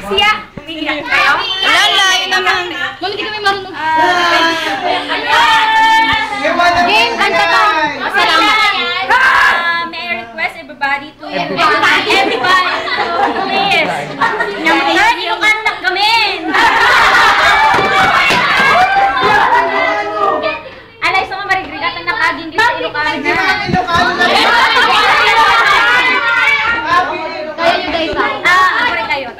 Siya! Umiiyak kayo? Lala, yun naman. Hindi kami marunong. Game, kanta ka! Salamat. May I request everybody to everybody please! Yung kanta gamin! Alay, sa mga marigrigat ang nakaging sa Ilocano na. Kaya nyo guys ha? Ako rin kayo.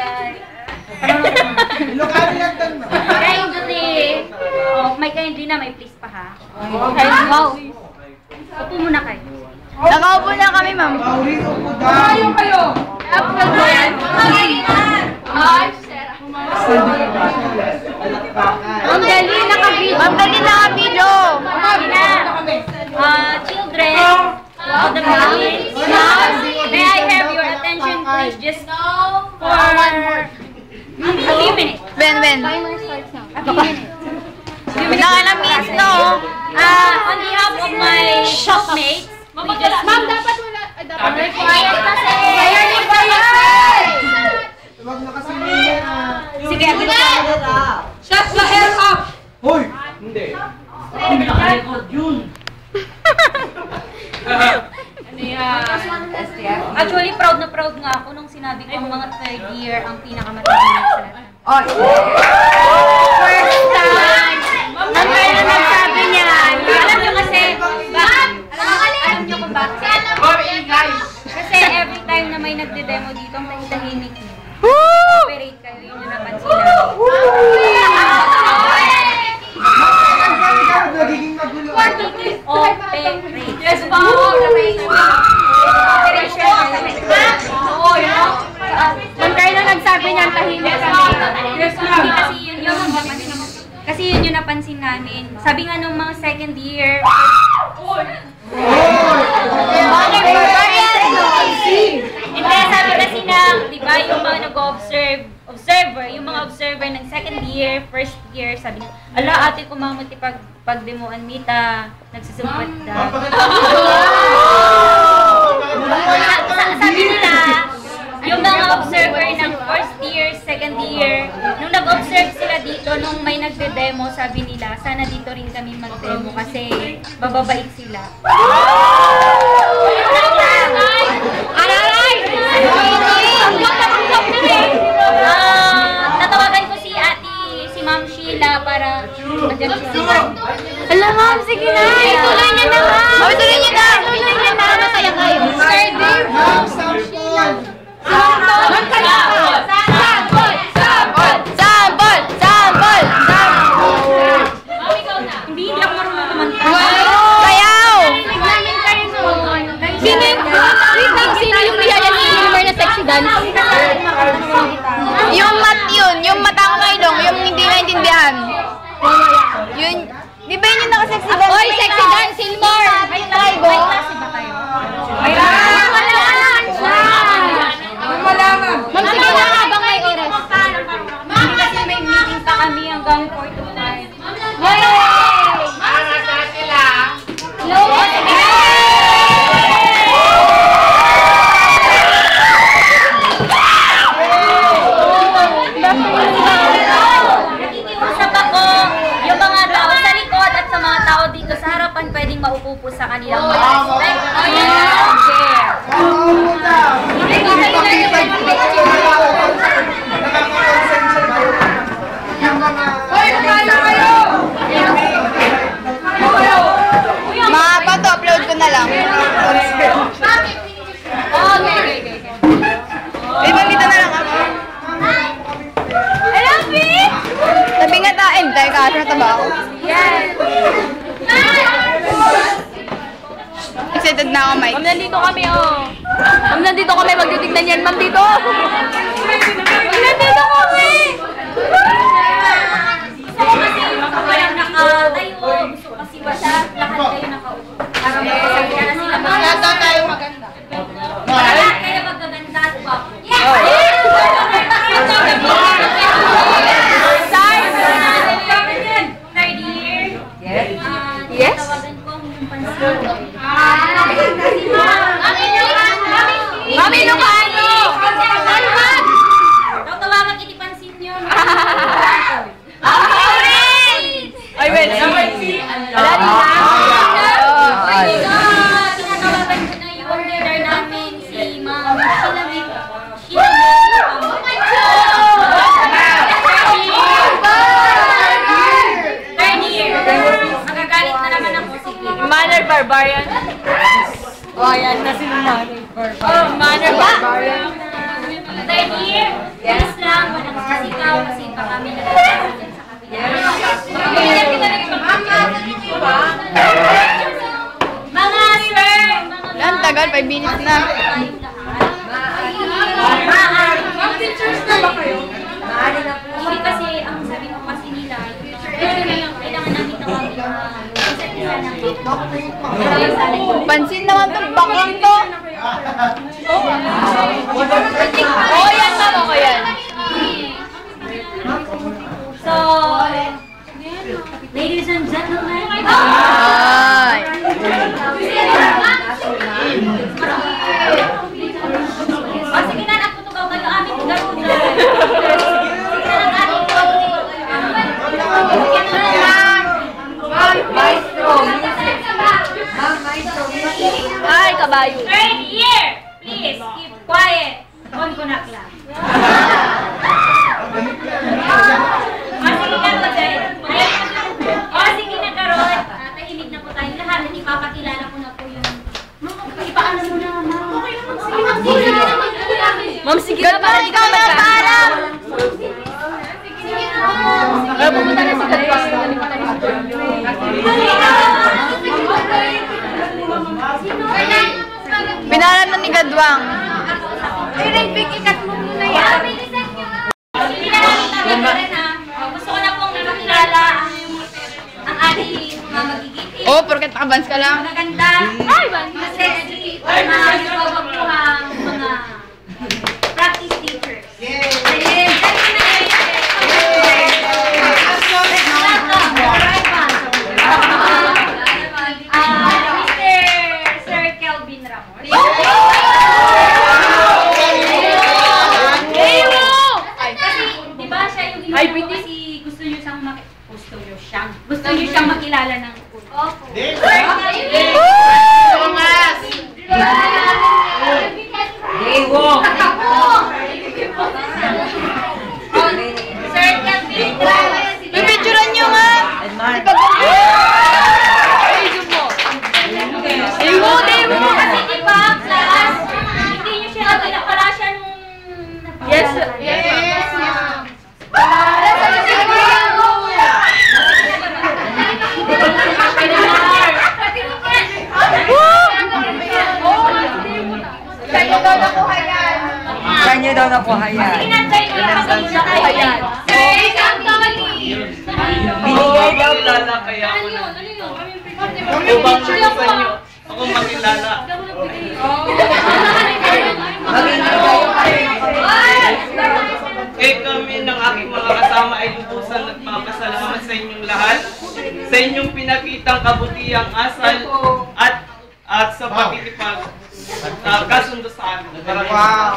Ilocano lang tan na. Kindly. May kindly na, may please pa ha. Wow. Upo muna kayo. Nakaupo na kami, ma'am. Mauri upo daw. kayo. Ang dali naka-video. Ma'am, dali na ka video. Children of the Philippines, may I have your attention please just for a few minutes. Ben. Nakalamis, no? On behalf of my shopmates, we just... Ma'am, dapat wala. Dapat Quiet kasi! Huwag na kasi niya. Sige, shut the hell up! Hoy! Hindi. Hindi naka-record yun. Actually, proud na proud nga ako nung sinabi ko mga third year ang pinakamatindi sa lahat. First time! Ang kaya nagsabi niya, alam niyo kasi, alam niyo kung bakit? Kasi every time na may nagde-demo dito, ang tahimik niyo. Operate kayo, yun yung napansin namin. Nagiging magulo. Operate. Yes, ma'am. Operation. Oo, yun. Kung kayo na nagsabi niyan, tahimik kami. Yes, ma'am. Kasi yun yung napansin namin. Sabi nga nung mga second year, hindi, sabi kasi na, di ba, yung mga yung mga observer ng second year, first year, sabi niya, ala, ate ko mga pagdemoan mita, nagsusumpat daw. Sabi nila, yung mga observer ng first year, second year, nung nag-observe sila dito, nung may nagde-demo, sabi nila, sana dito rin kami mag-demo kasi bababait sila. Tatawagan ko si Ma'am Sheila para madyan siya. Ala, ma'am, sige na. Tuloy niya na, ma'am. Tuloy niya na. Para masaya kayo. Ma'am, sample. Hindi ako marunong kumanta. Sayaw! Sino yung biyaya ni Wilmer na sexy dance? Yung yun, yung matang ngaylong, yung hindi naintindihan. Yun, di ba yun yung naka-sexy dance? Oy, sexy dance, Wilmer! May klase ba kayo? Ma'am, sige na habang may oras. Hindi kasi may meeting pa kami hanggang 4 to 5. Nakikiusap ako, yung mga tao sa likod at sa mga tao dito sa harapan pwedeng maupo po sa kanilang mga respect. Mahaba to, upload ko na lang. Okay. Wait, ma'am, dito na lang ako. I love you! Sabi nga tayo, dahil ka asa na tabaho. Yes! Excited na ako, Mike. Ma'am, nandito kami, oh. Ma'am, nandito kami. Magtitignan yan, ma'am, dito. Nandito kami! Gusto ko kasi walang nakatayo. Gusto ko kasi lahat kayo nakaupo. Para magkasagya na sila. Maganda tayo maganda. Lahat kayo magaganda at guwapo. Yes! Third year. Yes. Tawagan ko ang pansin. Mami, Lucano! Pansin naman itong baklang to. Oo, yan mama ko yan. So, ladies and gentlemen, Ay. o sige na, naputugaw kayo aming garuda. Sige na lang ating Ay, kabayo. third year, please keep quiet. On ko na lang. O sige na, Roday. O sige na, Karol. Tahimik na po tayo lahat. Ipapakilala ko na po yung... Ipaano mo na, ma'am. Okay naman, sige na. Ma'am, sige na para ikaw na paalam. Pero pumunta na si Gadwang. Pinalam na ni Gadwang. Ay, Big, ikat mo muna yan. Hindi na namin tabi rin, ha. Gusto ko na pong makilala ang ating mga magiging Oh, porket nakabans ka lang. magaganda, sexy, magbabaguhang mga practice teachers. Yay! Mr. Sir Kelvin Ramos. Kasi, di ba siya yung inuwi kasi gusto niyo siyang makilala ng Opo. Sir Kelvin, Pipicturan nyo nga. kasi di ba, class, hindi niyo siya nakilala, para siya nung... Yes. Kanya daw nakuha yan. Inantay ko lang kasi yung nakuha yan. Binigay daw. Makilala kaya ako na. Upang sa inyo, ako makilala. Eh kami ng aking mga kasama ay lubusan nagpapasalamat sa inyong lahat, sa inyong pinakitang kabutihang asal at sa pakikipag kasundo sa amin. Wow!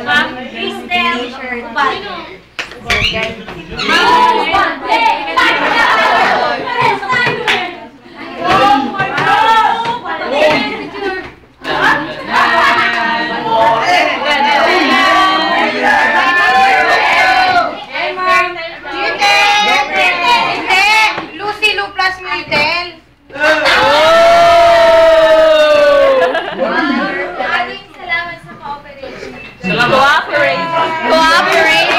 Ma'am Cristel Ubalde. Lucy Lu plus Myrtle. Maraming salamat sa cooperation. Salamat. Cooperate.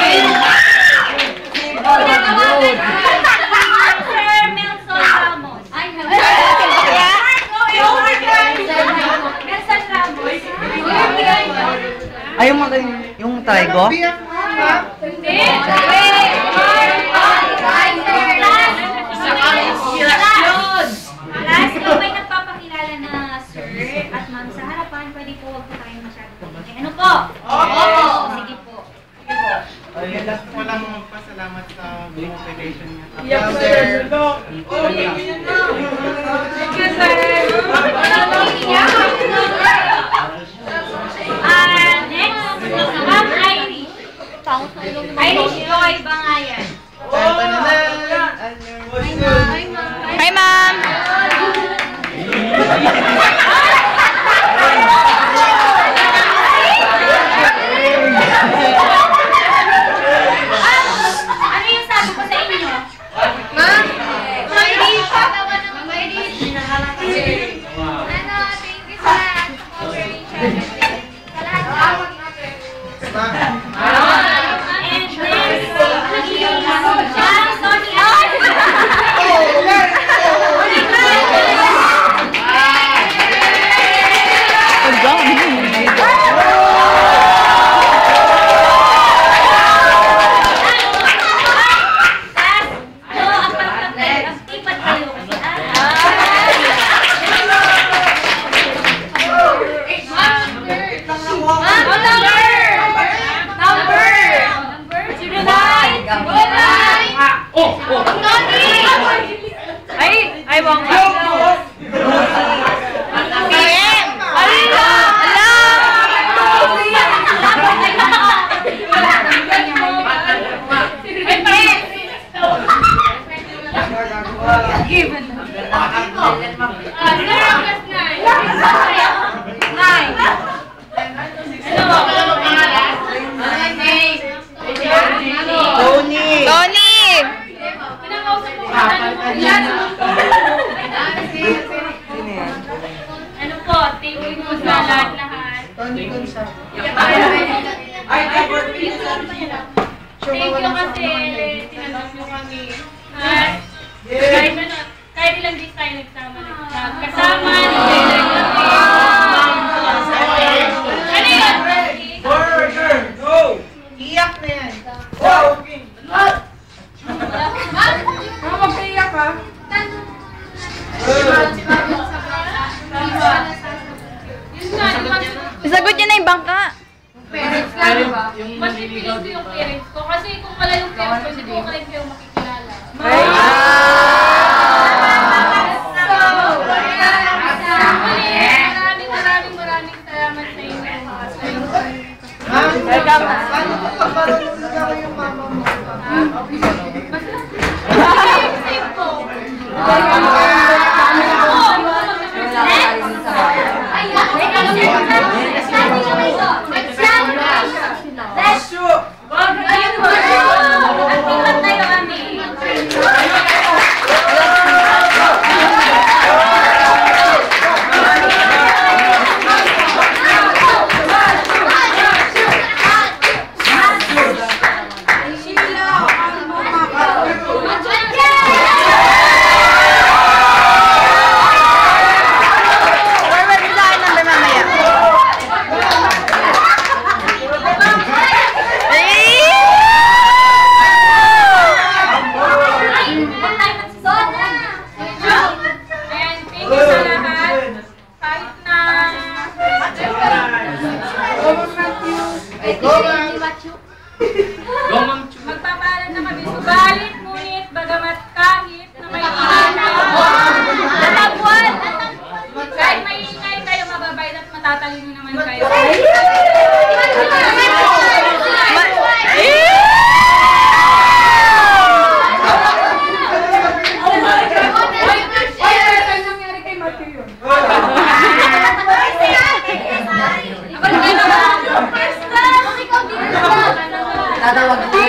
Sir Melson Ramos. Ay, Melson Ramos. Ay, yung trigo? Last, kung may nagpapakilala na sir at ma'am sa harapan, pwede po huwag po tayo masyadong pumingay. Ano po? Oo. Sige po. Walang pasalamat sa motivation niya. Next, Ma'am Irish. Irish Joy thank you po sa lahat-lahat. Thank you kasi tinanong nyo kami. At kahit ilang days tayo nagsama, nagkasama, ano yun? Burger! Go! Iyak na yan. Magkaiyak ka? Isagot niya na yung bangka. Parents ka, di ba? Mas pipiling ko yung parents ko. Kasi kung wala yung parents ko, hindi ko kayo kayo makikilala. Maraming salamat sa inyo. Paano ko pagkaroon na yung mama mo? Same po. Magpapaalam na kami. Subalit, ngunit, bagamat kahit na may ingay, kahit may ingay kayo, mababait at matatalino naman kayo. Tatawag ko.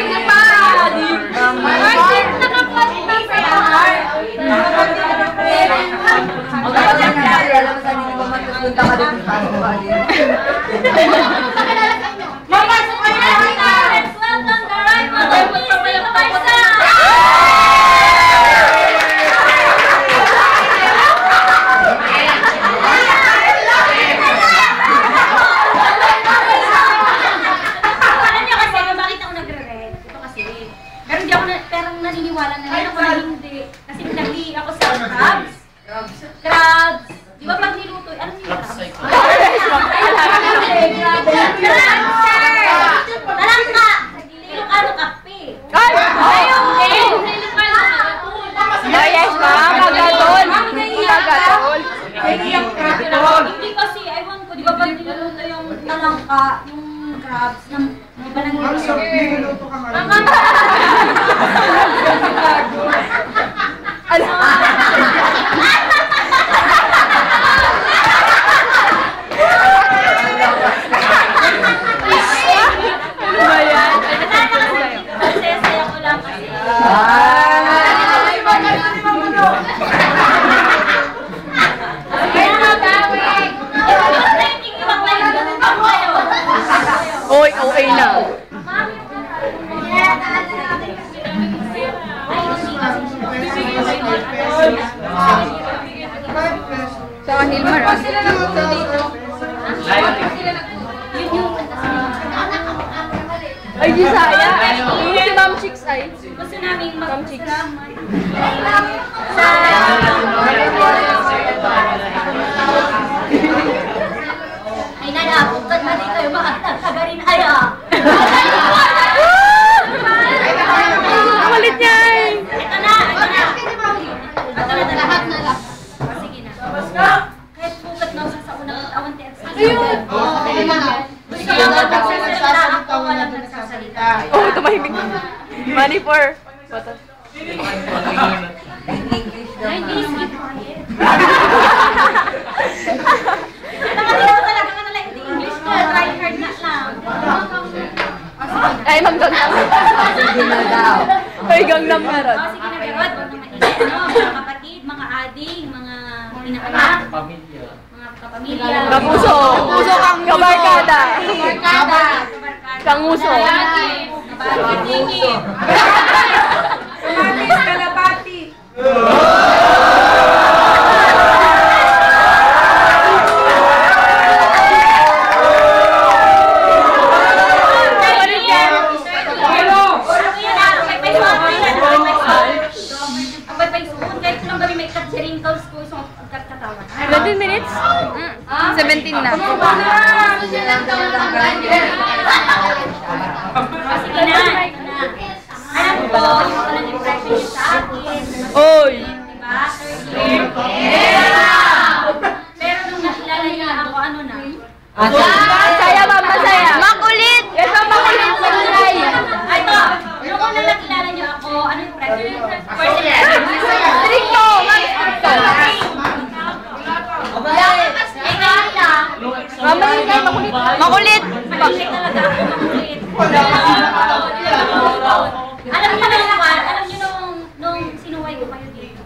Naniniwala na rin ako na hindi. Kasi nagli ako sa crabs. Crabs. Di ba pag niluto, ano yung crabs? Talangka! Ilocano kape. Ayun! Ilocano kape. Yes, ma'am. Magatol. Magatol. Hindi kasi, ewan ko, di ba pag niluto yung talangka, yung crabs, may ba nang Niluluto ka nga. Saya ko lang kasi. Oy, okay na. Sa Hilmar. Ay, di saya. Yung si Ma'am Chicks ay. Gusto namin magpasalamat ay nanapuntan na di kayo makatagtaga rin aya. Kulit yan. Ito na. Lahat na lang. Sige na. Kahit bukat na sa unang katawan text. Ayun. Gusto ko magsasalita ako, walang nagsasalita. Oh, tumahimik. Money for. What? Ay, hindi skip quiet. Nakalimutan talaga ka nalang hindi English ko. Try hard na lang. Ay, Ma'am Gangnam. Ay, Gangnam meron. Sige na, Berot. Huwag na maingay. Mga kapatid, mga ading, mga pinaanak, mga kapamilya. Kapuso. Kapuso kang kabarkada. Kabarkada. Kanguso. Kamatis, kalapati. Kahit ilang gabi may cut sa wrinkles ko, isang katawan. 20 minutes? 17 na. Sige na. Alam ko, yung walang impression niyo sa akin. Oy! Diba? Third year. Pero nung nakilala niya ako, ano na? Masaya, ma'am, masaya. Makulit! Ito, makulit sa gulay. Ay, ito. Nung una nakilala niyo ako, ano yung impression niyo? First impression. Stricto! Ma'am, stricto. Eh, ngayon na. Mamayin kayo, makulit. Makulit! Makulit talaga ako, makulit. Alam niyo naman, alam niyo nung sinuway ko kayo dito.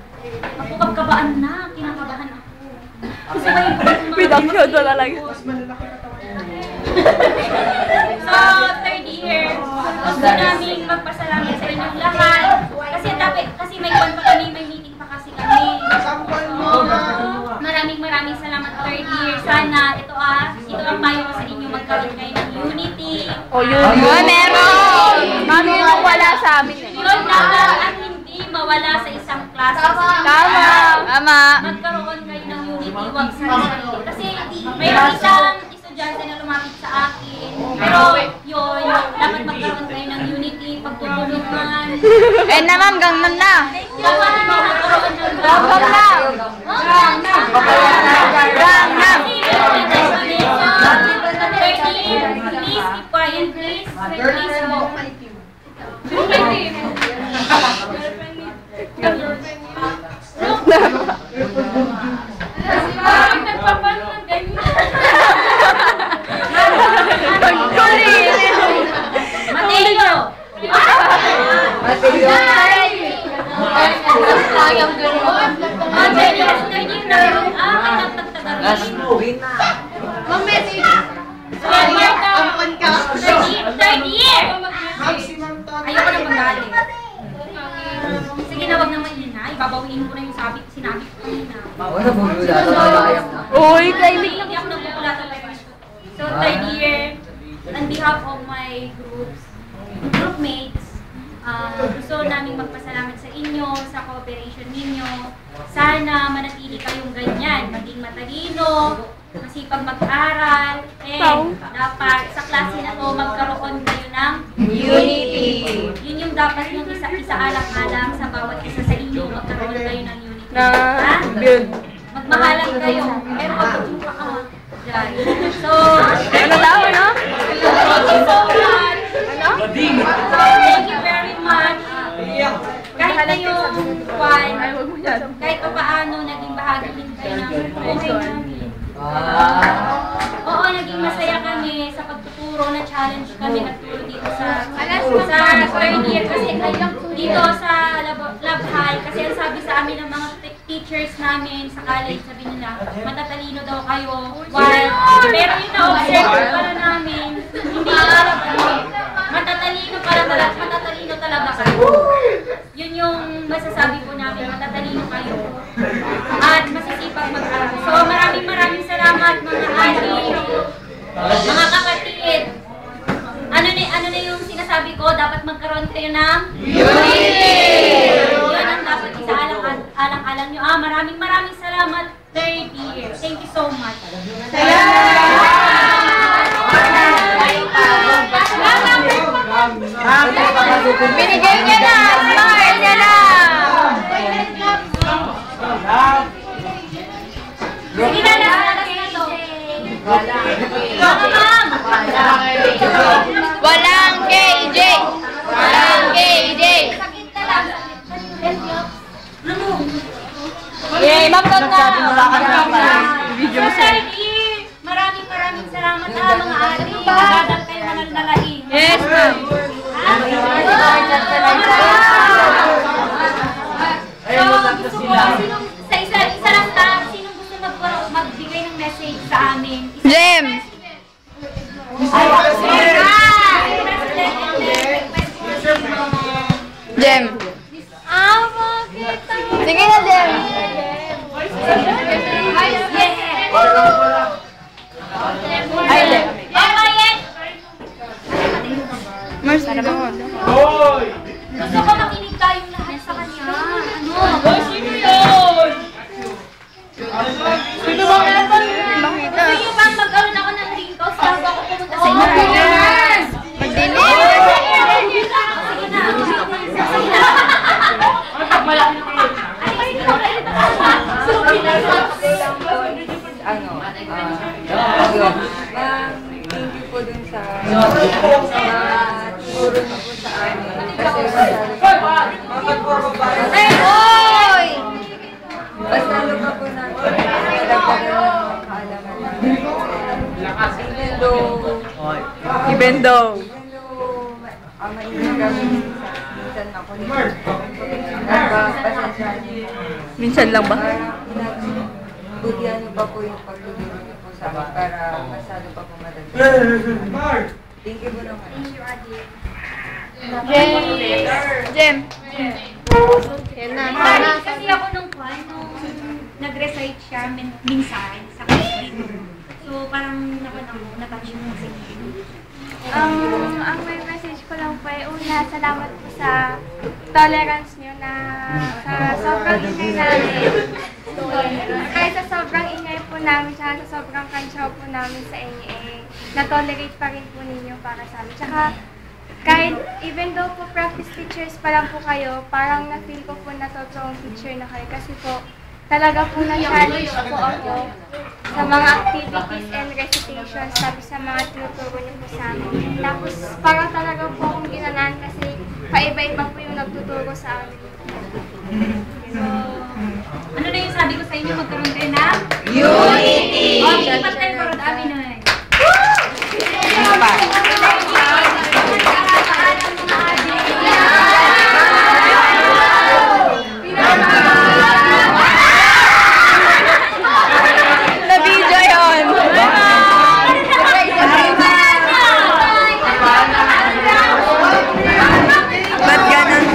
Kapukab-kabaan na, kinakabahan ako. Sinuway ko yung mga... Pinakyodo talaga. So, third year, gusto namin magpasalamat sa inyong lahat. Kasi may kwan pa kami, may meeting pa kasi kami. Maraming salamat third year. Sana ito ang payo ko sa inyo, magkaroon kayo ng unity. O yun. Meron! Ma'am, yun ang wala sa amin eh. Yun dapat ang hindi mawala sa isang klase. Tama! Tama! Magkaroon kayo ng unity, huwag sa sarili. Kasi mayroon isang estudyante na lumapit sa akin. Pero yun, dapat magkaroon kayo ng unity, pagtutulungan. Eh na ma'am, gangnam na! Dapat magkaroon ng Gangnam! Gangnam! Please keep quiet, please. Please go. Nagpapano ng ganyan. Mateo! Third year! Ayoko na magalit. Sige na, wag na maingay. Babawiin ko na yung sinabi ko kanina. Uy, climate Hindi ako nagpupula talaga. So, third year, on behalf of my groupmates, gusto namin magpasalamat sa inyo, sa cooperation ninyo. Sana manatili kayong ganyan, maging matalino, masipag mag-aral, and dapat sa klase na to magkaroon kayo ng unity. Yun yung dapat yung isa-alang-alang sa bawat isa sa inyo, magkaroon kayo ng unity. Ha? Magmahalan kayo, pero magtutuwa ka. So, ano daw, no? thank you so much. Thank you very much. Kahit na yung kahit pa paano naging bahagi din kayo ng buhay namin. Oo, naging masaya kami sa pagtuturo na challenge kami nagturo dito sa third year kasi dito sa lab high kasi ang sabi sa amin ng mga teachers namin sa college, sabi nila matatalino daw kayo pero yung na-observe para namin hindi talaga matatalino talaga kayo. Yun yung masasabi po namin, matatalino kayo at masisipag mag-aral. So maraming salamat mga adik, mga kapatid. Ano na yung sinasabi ko, dapat magkaroon kayo ng unity. Yun ang dapat isa-alang-alang nyo. Maraming salamat third year. Thank you so much. Binigay niya na! Smile niya na! Sige na to. Ma'am! Walang KJ! Walang KJ! Sakit na lang. Yay, ma'am, na! Video mo sa'yo. Maraming salamat mga ate. Nagdadal kayo ng nalain. Yes, ma'am. So, gusto ko, sa isa lang sinong gusto magbigay magbigay ng message sa amin. Jem! Jem! Sige na, Jem! Ay, Jem! Mars, para ba? Gusto ko makinig tayong lahat sa kanya. Ano? Sino yun? Sino ba nga ito? Makita. Gusto niyo bang magkaroon ako ng ringtones bago ako pumunta sa inyo? Magdilim! Thank you po dun sa siguro na po sa amin. Kasi Oy! mas lalo ka po natin nagkaroon ng kaalaman namin. Even though mainit kami minsan ako nagpapasensya niyo. Minsan lang ba? Buti ano pa po yung pagtulong niyo po sa amin para masalo pa po madagdag. Thank you po naman. Jem! Yan na, sana. Kasi ako nung nag-recite siya minsan sa kanya. So parang natouch mo sa Ang may message ko lang po ay una, salamat po sa tolerance nyo na sa sobrang ingay namin. Kahit sa sobrang ingay po namin, tsaka sa sobrang kantsaw po namin sa inyo, na-tolerate pa rin po ninyo para sa amin. Tsaka kahit even though po practice teachers pa lang po kayo, parang na-feel ko po na totoong teacher na kayo. Kasi po, talaga po na-challenge po ako sa mga activities and recitations, sabi sa mga tinuturo niyo po sa amin. Tapos parang talaga po akong ginanan kasi paiba-iba po yung nagtuturo sa amin. So, ano na yung sabi ko sa inyo, magkaroon kayo na? Yun!